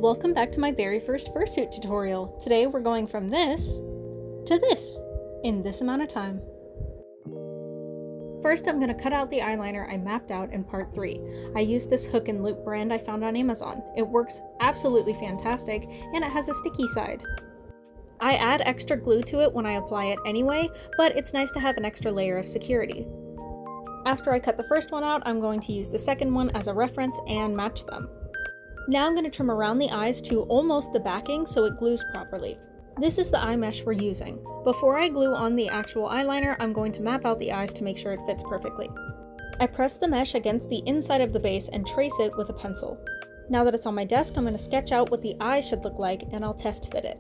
Welcome back to my very first fursuit tutorial. Today we're going from this to this in this amount of time. First, I'm going to cut out the eyeliner I mapped out in part 3. I used this hook and loop brand I found on Amazon. It works absolutely fantastic and it has a sticky side. I add extra glue to it when I apply it anyway, but it's nice to have an extra layer of security. After I cut the first one out, I'm going to use the second one as a reference and match them. Now I'm going to trim around the eyes to almost the backing so it glues properly. This is the eye mesh we're using. Before I glue on the actual eyeliner, I'm going to map out the eyes to make sure it fits perfectly. I press the mesh against the inside of the base and trace it with a pencil. Now that it's on my desk, I'm going to sketch out what the eye should look like and I'll test fit it.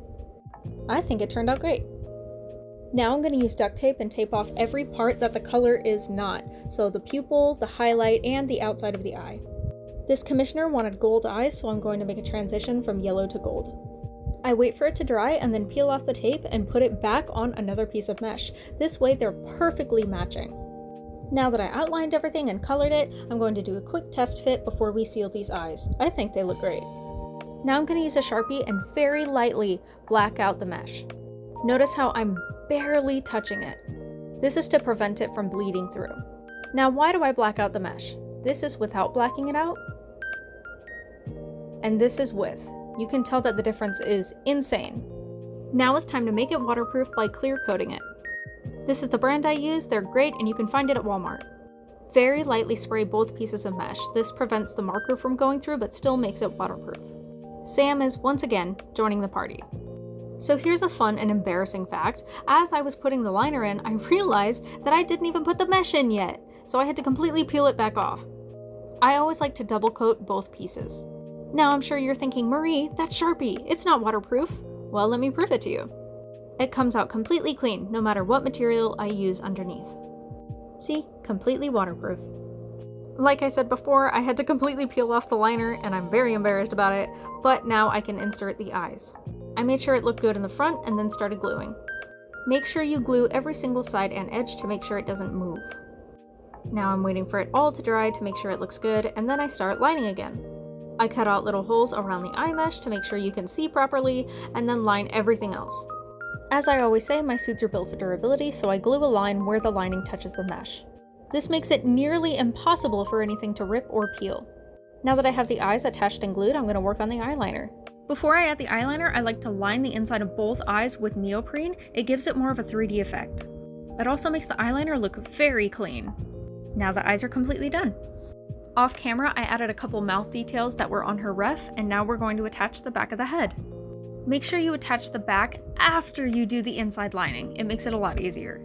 I think it turned out great. Now I'm going to use duct tape and tape off every part that the color is not, so the pupil, the highlight, and the outside of the eye. This commissioner wanted gold eyes, so I'm going to make a transition from yellow to gold. I wait for it to dry and then peel off the tape and put it back on another piece of mesh. This way they're perfectly matching. Now that I outlined everything and colored it, I'm going to do a quick test fit before we seal these eyes. I think they look great. Now I'm going to use a Sharpie and very lightly black out the mesh. Notice how I'm barely touching it. This is to prevent it from bleeding through. Now why do I black out the mesh? This is without blacking it out. And this is with. You can tell that the difference is insane. Now it's time to make it waterproof by clear coating it. This is the brand I use, they're great and you can find it at Walmart. Very lightly spray both pieces of mesh. This prevents the marker from going through but still makes it waterproof. Sam is once again joining the party. So here's a fun and embarrassing fact. As I was putting the liner in, I realized that I didn't even put the mesh in yet, so I had to completely peel it back off. I always like to double coat both pieces. Now I'm sure you're thinking, Marie, that's Sharpie, it's not waterproof. Well, let me prove it to you. It comes out completely clean, no matter what material I use underneath. See, completely waterproof. Like I said before, I had to completely peel off the liner and I'm very embarrassed about it, but now I can insert the eyes. I made sure it looked good in the front and then started gluing. Make sure you glue every single side and edge to make sure it doesn't move. Now I'm waiting for it all to dry to make sure it looks good, and then I start lining again. I cut out little holes around the eye mesh to make sure you can see properly, and then line everything else. As I always say, my suits are built for durability, so I glue a line where the lining touches the mesh. This makes it nearly impossible for anything to rip or peel. Now that I have the eyes attached and glued, I'm going to work on the eyeliner. Before I add the eyeliner, I like to line the inside of both eyes with neoprene. It gives it more of a 3D effect. It also makes the eyeliner look very clean. Now the eyes are completely done. Off camera, I added a couple mouth details that were on her ref, and now we're going to attach the back of the head. Make sure you attach the back after you do the inside lining. It makes it a lot easier.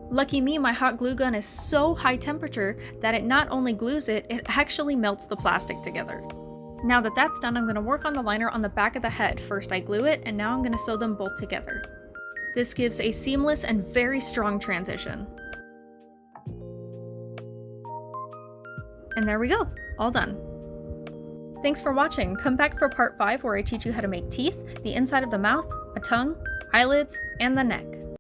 Lucky me, my hot glue gun is so high temperature that it not only glues it, it actually melts the plastic together. Now that that's done, I'm going to work on the liner on the back of the head. First I glue it, and now I'm going to sew them both together. This gives a seamless and very strong transition. And there we go, all done. Thanks for watching. Come back for part 5 where I teach you how to make teeth, the inside of the mouth, a tongue, eyelids, and the neck.